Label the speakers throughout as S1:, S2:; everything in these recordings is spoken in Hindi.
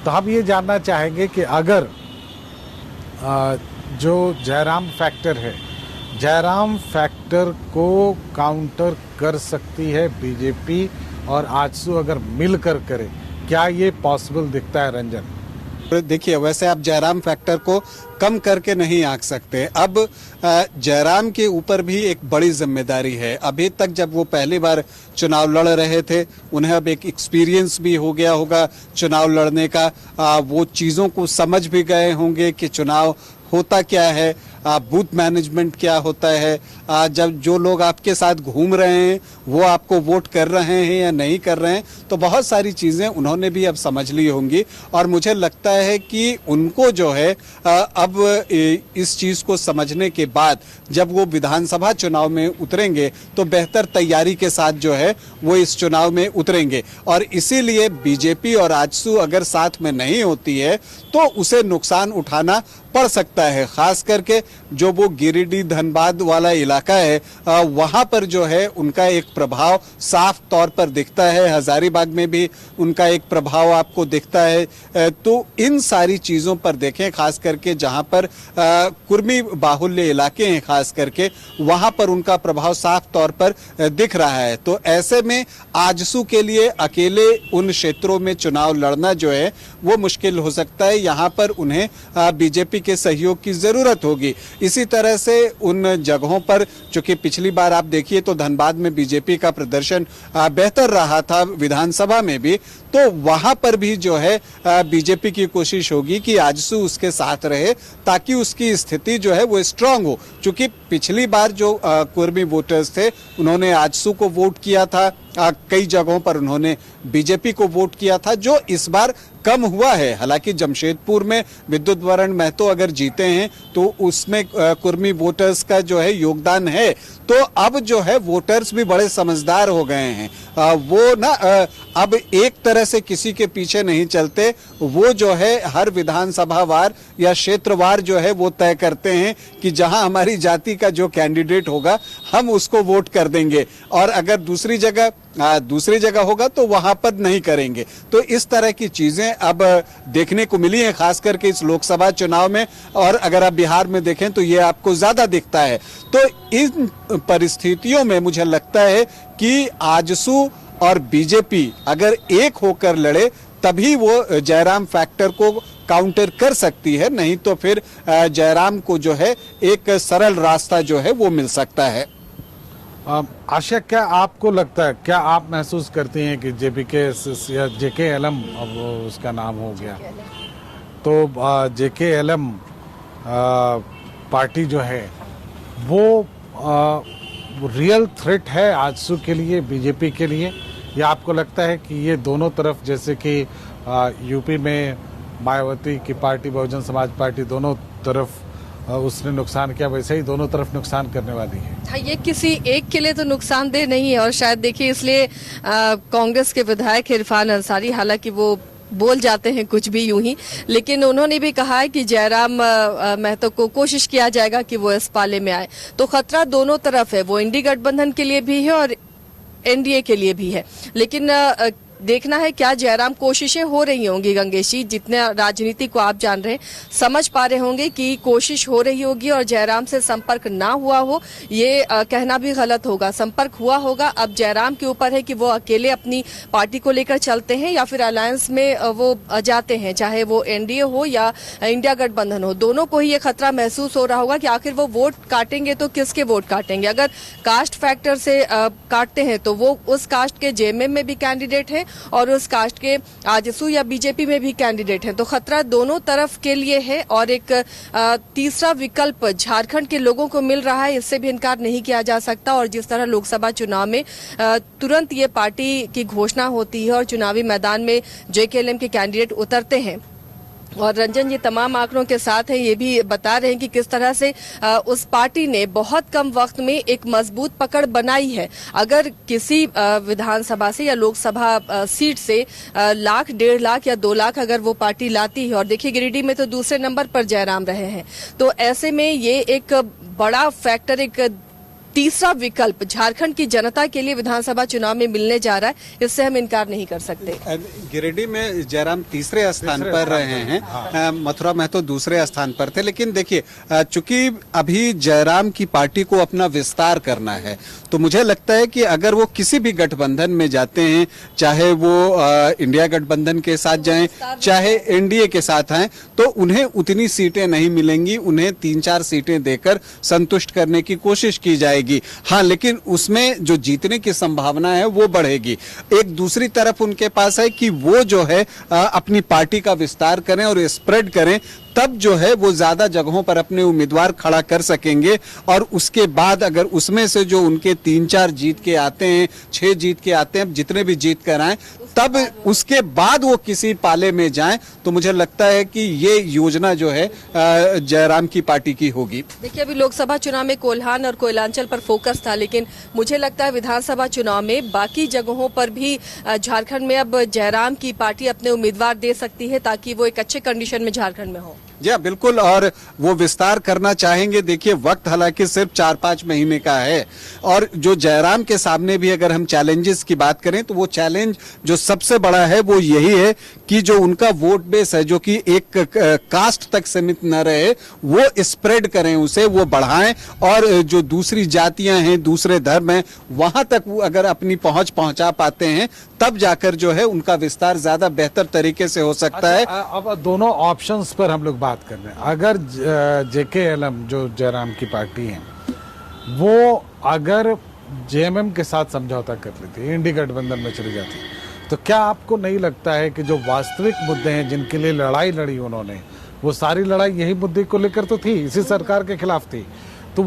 S1: तो हम ये जानना चाहेंगे कि अगर जो जयराम फैक्टर है, जयराम फैक्टर को काउंटर कर सकती है बीजेपी और आजसू अगर मिलकर करे, क्या ये पॉसिबल दिखता है रंजन?
S2: देखिए, वैसे आप जयराम फैक्टर को कम करके नहीं आंक सकते। अब जयराम के ऊपर भी एक बड़ी जिम्मेदारी है। अभी तक जब वो पहली बार चुनाव लड़ रहे थे, उन्हें अब एक एक्सपीरियंस भी हो गया होगा चुनाव लड़ने का। वो चीज़ों को समझ भी गए होंगे कि चुनाव होता क्या है, बूथ मैनेजमेंट क्या होता है, जब जो लोग आपके साथ घूम रहे हैं वो आपको वोट कर रहे हैं या नहीं कर रहे हैं, तो बहुत सारी चीज़ें उन्होंने भी अब समझ ली होंगी। और मुझे लगता है कि उनको जो है अब इस चीज़ को समझने के बाद जब वो विधानसभा चुनाव में उतरेंगे तो बेहतर तैयारी के साथ जो है वो इस चुनाव में उतरेंगे। और इसीलिए बीजेपी और आजसू अगर साथ में नहीं होती है तो उसे नुकसान उठाना पड़ सकता है। खास करके जो वो गिरिडीह धनबाद वाला इलाका है, वहां पर जो है उनका एक प्रभाव साफ तौर पर दिखता है। हजारीबाग में भी उनका एक प्रभाव आपको दिखता है। तो इन सारी चीजों पर देखें, खास करके जहां पर कुर्मी बाहुल्य इलाके हैं, खास करके वहां पर उनका प्रभाव साफ तौर पर दिख रहा है। तो ऐसे में आजसू के लिए अकेले उन क्षेत्रों में चुनाव लड़ना जो है वो मुश्किल हो सकता है। यहाँ पर उन्हें बीजेपी के सहयोग की जरूरत होगी। इसी तरह से उन जगहों पर, चूंकि पिछली बार आप देखिए तो धनबाद में बीजेपी का प्रदर्शन बेहतर रहा था विधानसभा में भी, तो वहां पर भी जो है बीजेपी की कोशिश होगी कि आजसू उसके साथ रहे ताकि उसकी स्थिति जो है वो स्ट्रांग हो। चूंकि पिछली बार जो कुर्मी वोटर्स थे उन्होंने आजसू को वोट किया था, कई जगहों पर उन्होंने बीजेपी को वोट किया था, जो इस बार कम हुआ है। हालांकि जमशेदपुर में विद्युत वरण महतो अगर जीते हैं तो उसमें कुर्मी वोटर्स का जो है योगदान है। तो अब जो है वोटर्स भी बड़े समझदार हो गए हैं। वो ना अब एक तरह से किसी के पीछे नहीं चलते। वो जो है हर विधानसभा वार या क्षेत्रवार जो है वो तय करते हैं कि जहां हमारी जाति का जो कैंडिडेट होगा हम उसको वोट कर देंगे, और अगर दूसरी जगह होगा तो वहां पर नहीं करेंगे। तो इस तरह की चीजें अब देखने को मिली है, खास करके इस लोकसभा चुनाव में। और अगर आप बिहार में देखें तो ये आपको ज्यादा दिखता है। तो इन परिस्थितियों में मुझे लगता है कि आजसू और बीजेपी अगर एक होकर लड़े तभी वो जयराम फैक्टर को काउंटर कर सकती है, नहीं तो फिर जयराम को जो है एक सरल रास्ता जो है वो मिल सकता है।
S1: आशा, क्या आपको लगता है, क्या आप महसूस करती हैं कि JKLM, अब उसका नाम हो गया, तो JKLM पार्टी जो है वो रियल थ्रेट है आजसू के लिए, बीजेपी के लिए, या आपको लगता है कि ये दोनों तरफ, जैसे कि यूपी में मायावती की पार्टी, बहुजन समाज पार्टी, दोनों तरफ उसने नुकसान किया, वैसे ही दोनों तरफ नुकसान करने वाली है?
S3: हाँ, ये किसी एक के लिए तो नुकसानदेह नहीं है। और शायद देखिए इसलिए कांग्रेस के विधायक इरफान अंसारी, हालांकि वो बोल जाते हैं कुछ भी यूं ही, लेकिन उन्होंने भी कहा है कि जयराम महतो को कोशिश किया जाएगा कि वो इस पाले में आए। तो खतरा दोनों तरफ है, वो इंडी गठबंधन के लिए भी है और एनडीए के लिए भी है। लेकिन देखना है क्या जयराम कोशिशें हो रही होंगी। गंगेश जी, जितने राजनीति को आप जान रहे हैं, समझ पा रहे होंगे कि कोशिश हो रही होगी और जयराम से संपर्क ना हुआ हो ये कहना भी गलत होगा। संपर्क हुआ होगा। अब जयराम के ऊपर है कि वो अकेले अपनी पार्टी को लेकर चलते हैं या फिर अलायंस में वो जाते हैं, चाहे वो एनडीए हो या इंडिया गठबंधन हो। दोनों को ही ये खतरा महसूस हो रहा होगा कि आखिर वो वोट काटेंगे तो किसके वोट काटेंगे। अगर कास्ट फैक्टर से काटते हैं तो वो उस कास्ट के जेएमएम में भी कैंडिडेट है और उस कास्ट के आजसू या बीजेपी में भी कैंडिडेट हैं। तो खतरा दोनों तरफ के लिए है। और एक तीसरा विकल्प झारखंड के लोगों को मिल रहा है, इससे भी इनकार नहीं किया जा सकता। और जिस तरह लोकसभा चुनाव में तुरंत ये पार्टी की घोषणा होती है और चुनावी मैदान में JKLM के कैंडिडेट उतरते हैं, और रंजन ये तमाम आंकड़ों के साथ है, ये भी बता रहे हैं कि किस तरह से उस पार्टी ने बहुत कम वक्त में एक मजबूत पकड़ बनाई है। अगर किसी विधानसभा से या लोकसभा सीट से लाख, 1.5 लाख या 2 लाख अगर वो पार्टी लाती है, और देखिए गिरिडीह में तो दूसरे नंबर पर जयराम रहे हैं, तो ऐसे में ये एक बड़ा फैक्टर, एक तीसरा विकल्प झारखंड की जनता के लिए विधानसभा चुनाव में मिलने जा रहा है, इससे हम इनकार नहीं कर सकते।
S2: गिरिडीह में जयराम तीसरे स्थान पर रहे हैं, मथुरा महतो दूसरे स्थान पर थे। लेकिन देखिए, चूंकि अभी जयराम की पार्टी को अपना विस्तार करना है, तो मुझे लगता है कि अगर वो किसी भी गठबंधन में जाते हैं, चाहे वो इंडिया गठबंधन के साथ जाएं, चाहे एनडीए के साथ आए, तो उन्हें उतनी सीटें नहीं मिलेंगी। उन्हें 3-4 सीटें देकर संतुष्ट करने की कोशिश की जाएगी। हाँ, लेकिन उसमें जो जीतने की संभावना है वो बढ़ेगी। एक दूसरी तरफ उनके पास है कि वो जो है अपनी पार्टी का विस्तार करें और स्प्रेड करें, तब जो है वो ज्यादा जगहों पर अपने उम्मीदवार खड़ा कर सकेंगे। और उसके बाद अगर उसमें से जो उनके 3-4 जीत के आते हैं, 6 जीत के आते हैं, जितने भी जीत कर आए, तब उसके बाद वो किसी पाले में जाएं, तो मुझे लगता है कि ये योजना जो है जयराम की पार्टी की होगी।
S3: देखिए, अभी लोकसभा चुनाव में कोल्हान और कोयलांचल पर फोकस था, लेकिन मुझे लगता है विधानसभा चुनाव में बाकी जगहों पर भी झारखंड में अब जयराम की पार्टी अपने उम्मीदवार दे सकती है, ताकि वो एक अच्छे कंडीशन में झारखंड में हो।
S2: जी बिल्कुल, और वो विस्तार करना चाहेंगे। देखिए, वक्त हालांकि सिर्फ 4-5 महीने का है, और जो जयराम के सामने भी अगर हम चैलेंजेस की बात करें, तो वो चैलेंज जो सबसे बड़ा है वो यही है कि जो उनका वोट बेस है, जो कि एक कास्ट तक सीमित न रहे, वो स्प्रेड करें, उसे वो बढ़ाएं, और जो दूसरी जातियां हैं, दूसरे धर्म हैं, वहां तक वो अगर अपनी पहुंच पहुंचा पाते हैं, तब जाकर जो है उनका विस्तार ज्यादा बेहतर तरीके से हो सकता है।
S1: अब दोनों ऑप्शंस पर हम लोग बात कर रहे हैं। अगर जेकेएलएम जो जयराम की पार्टी है, वो अगर जेएमएम के साथ समझौता कर लेती, इंडी गठबंधन में चली जाती, तो क्या आपको नहीं लगता है कि जो वास्तविक मुद्दे हैं जिनके लिए लड़ाई लड़ी उन्होंने, वो सारी लड़ाई यही मुद्दे को लेकर तो थी, इसी सरकार के खिलाफ थी, तो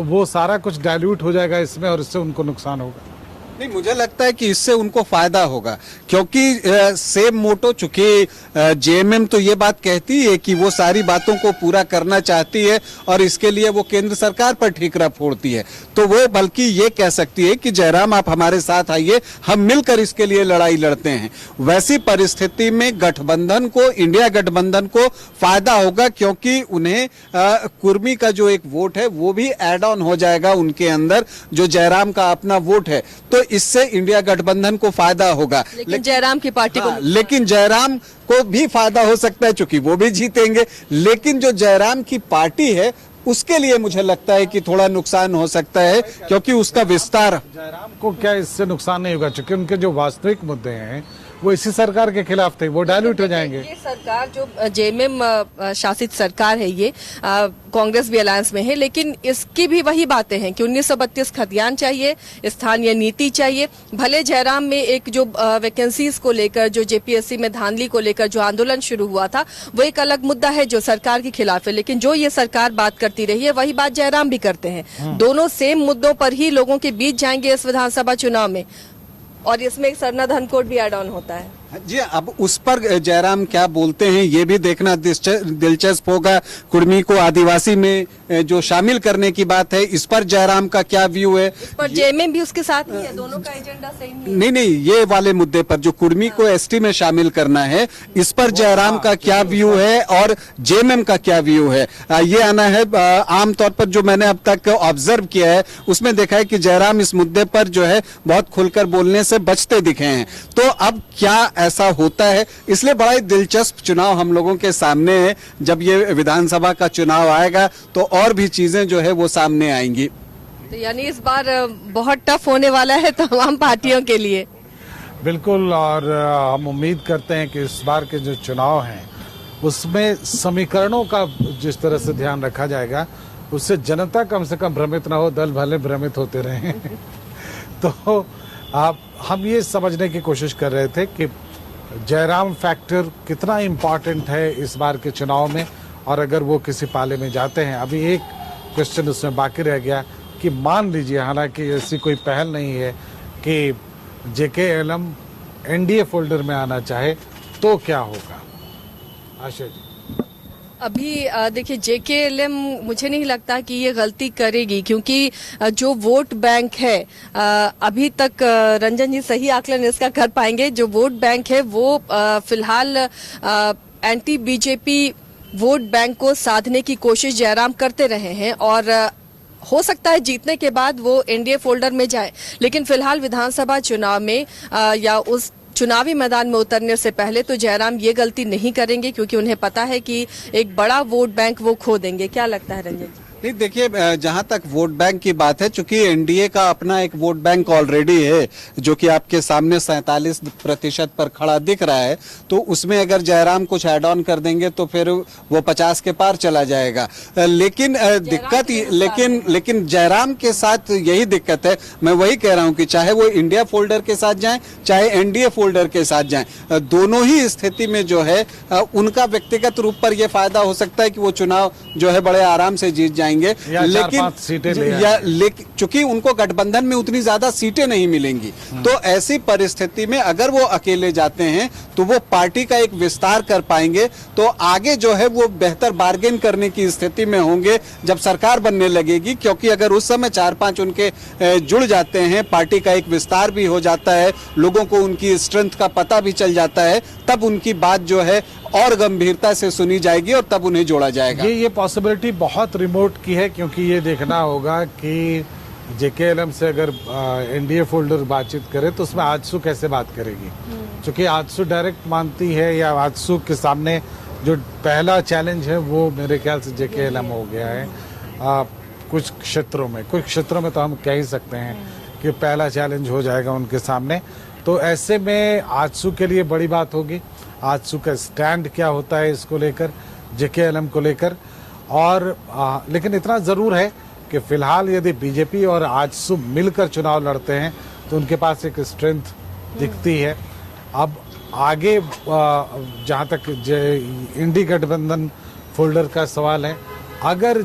S1: वो सारा कुछ डाइल्यूट हो जाएगा इसमें, और इससे उनको नुकसान होगा।
S2: नहीं, मुझे लगता है कि इससे उनको फायदा होगा, क्योंकि सेम मोटो, चूंकि जेएमएम तो ये बात कहती है कि वो सारी बातों को पूरा करना चाहती है और इसके लिए वो केंद्र सरकार पर ठीकरा फोड़ती है, तो वो बल्कि ये कह सकती है कि जयराम आप हमारे साथ आइए, हम मिलकर इसके लिए लड़ाई लड़ते हैं। वैसी परिस्थिति में गठबंधन को, इंडिया गठबंधन को फायदा होगा, क्योंकि उन्हें कुर्मी का जो एक वोट है वो भी एड ऑन हो जाएगा उनके अंदर, जो जयराम का अपना वोट है, तो इससे इंडिया गठबंधन को फायदा होगा।
S3: लेकिन जयराम की पार्टी को,
S2: लेकिन जयराम को भी फायदा हो सकता है, क्योंकि वो भी जीतेंगे। लेकिन जो जयराम की पार्टी है, उसके लिए मुझे लगता है कि थोड़ा नुकसान हो सकता है, क्योंकि उसका विस्तार।
S1: जयराम को क्या इससे नुकसान नहीं होगा, क्योंकि उनके जो वास्तविक मुद्दे हैं वो इसी सरकार के खिलाफ थे, वो डाइल्यूट हो जाएंगे।
S3: ये सरकार जो जेएमएम शासित सरकार है, ये कांग्रेस भी अलायंस में है, लेकिन इसकी भी वही बातें हैं कि 1932 खतियान चाहिए, स्थानीय नीति चाहिए। भले जयराम में एक जो वैकेंसीज को लेकर, जो जेपीएससी में धांधली को लेकर जो आंदोलन शुरू हुआ था, वो एक अलग मुद्दा है जो सरकार के खिलाफ है, लेकिन जो ये सरकार बात करती रही है वही बात जयराम भी करते हैं। दोनों सेम मुद्दों पर ही लोगों के बीच जाएंगे इस विधानसभा चुनाव में, और इसमें एक सरना धनकोट भी एड ऑन होता है।
S2: जी, अब उस पर जयराम क्या बोलते हैं ये भी देखना दिलचस्प होगा। कुर्मी को आदिवासी में जो शामिल करने की बात है, इस पर जयराम का क्या व्यू है?
S3: पर जेएमएम भी उसके साथ ही है, दोनों का एजेंडा सेम
S2: नहीं नहीं, ये वाले मुद्दे पर जो कुर्मी को एसटी में शामिल करना है, इस पर जयराम का क्या व्यू है और जेएमएम का क्या व्यू है, ये आना है। आमतौर पर जो मैंने अब तक ऑब्जर्व किया है, उसमें देखा है कि जयराम इस मुद्दे पर जो है बहुत खुलकर बोलने से बचते दिखे हैं। तो अब क्या ऐसा होता है, इसलिए बड़ा ही दिलचस्प चुनाव हम लोगों के सामने है। जब ये विधानसभा का चुनाव आएगा तो और भी चीजें जो है वो सामने आएंगी।
S3: तो यानी इस बार बहुत टफ होने वाला है तमाम पार्टियों के लिए।
S1: बिल्कुल, और हम उम्मीद करते हैं कि इस बार के जो चुनाव हैं उसमें समीकरणों का जिस तरह से ध्यान रखा जाएगा, उससे जनता कम से कम भ्रमित ना हो, दल भले भ्रमित होते रहे। तो हम ये समझने की कोशिश कर रहे थे कि जयराम फैक्टर कितना इम्पोर्टेंट है इस बार के चुनाव में, और अगर वो किसी पाले में जाते हैं। अभी एक क्वेश्चन उसमें बाकी रह गया कि मान लीजिए, हालांकि ऐसी कोई पहल नहीं है, कि जेकेएलएम एनडीए फोल्डर में आना चाहे तो क्या होगा? आशा जी,
S3: अभी देखिए, जेकेएलएम मुझे नहीं लगता कि ये गलती करेगी, क्योंकि जो वोट बैंक है, अभी तक रंजन जी सही आकलन इसका कर पाएंगे, जो वोट बैंक है वो फिलहाल एंटी बीजेपी वोट बैंक को साधने की कोशिश जयराम करते रहे हैं, और हो सकता है जीतने के बाद वो एनडीए फोल्डर में जाए, लेकिन फिलहाल विधानसभा चुनाव में या उस चुनावी मैदान में उतरने से पहले तो जयराम ये गलती नहीं करेंगे, क्योंकि उन्हें पता है कि एक बड़ा वोट बैंक वो खो देंगे। क्या लगता है रंजन जी?
S2: नहीं, देखिए, जहां तक वोट बैंक की बात है, चूंकि एनडीए का अपना एक वोट बैंक ऑलरेडी है जो कि आपके सामने 47% पर खड़ा दिख रहा है, तो उसमें अगर जयराम कुछ ऐड ऑन कर देंगे तो फिर वो 50 के पार चला जाएगा। लेकिन लेकिन जयराम के साथ यही दिक्कत है। मैं वही कह रहा हूं कि चाहे वो इंडिया फोल्डर के साथ जाएं, चाहे एनडीए फोल्डर के साथ जाएं, दोनों ही स्थिति में जो है उनका व्यक्तिगत रूप पर यह फायदा हो सकता है कि वो चुनाव जो है बड़े आराम से जीत जाएंगे। लेकिन चूंकि उनको गठबंधन में उतनी ज्यादा सीटें नहीं मिलेंगी, तो ऐसी परिस्थिति में अगर वो अकेले जाते हैं तो वो पार्टी का एक विस्तार कर पाएंगे, तो आगे जो है वो बेहतर बार्गेन करने की स्थिति में होंगे जब सरकार बनने लगेगी। क्योंकि अगर उस समय 4-5 उनके जुड़ जाते हैं, पार्टी का एक विस्तार भी हो जाता है, लोगों को उनकी स्ट्रेंथ का पता भी चल जाता है, तब उनकी बात जो है और गंभीरता से सुनी जाएगी और तब उन्हें जोड़ा जाएगा।
S1: ये पॉसिबिलिटी बहुत रिमोट की है, क्योंकि ये देखना होगा कि जेकेएलएम से अगर एनडीए फोल्डर बातचीत करे तो उसमें आजसू कैसे बात करेगी, क्योंकि आजसू डायरेक्ट मानती है, या आजसू के सामने जो पहला चैलेंज है वो मेरे ख्याल से जेकेएलएम हो गया है। कुछ क्षेत्रों में तो हम कह ही सकते हैं कि पहला चैलेंज हो जाएगा उनके सामने। तो ऐसे में आजसू के लिए बड़ी बात होगी, आजसू का स्टैंड क्या होता है इसको लेकर, जेकेएलएम को लेकर। और लेकिन इतना जरूर है कि फिलहाल यदि बीजेपी और आजसू मिलकर चुनाव लड़ते हैं तो उनके पास एक स्ट्रेंथ दिखती है। अब आगे जहां तक इंडी गठबंधन फोल्डर का सवाल है, अगर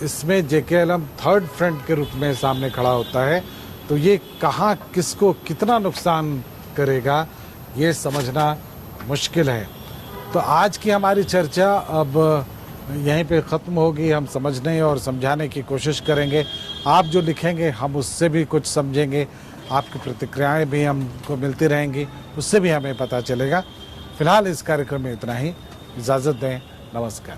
S1: इसमें जेकेएलएम थर्ड फ्रंट के रूप में सामने खड़ा होता है तो ये कहां किसको कितना नुकसान करेगा ये समझना मुश्किल है। तो आज की हमारी चर्चा अब यहीं पे ख़त्म होगी। हम समझने और समझाने की कोशिश करेंगे, आप जो लिखेंगे हम उससे भी कुछ समझेंगे, आपकी प्रतिक्रियाएं भी हमको मिलती रहेंगी, उससे भी हमें पता चलेगा। फिलहाल इस कार्यक्रम में इतना ही, इजाज़त दें, नमस्कार।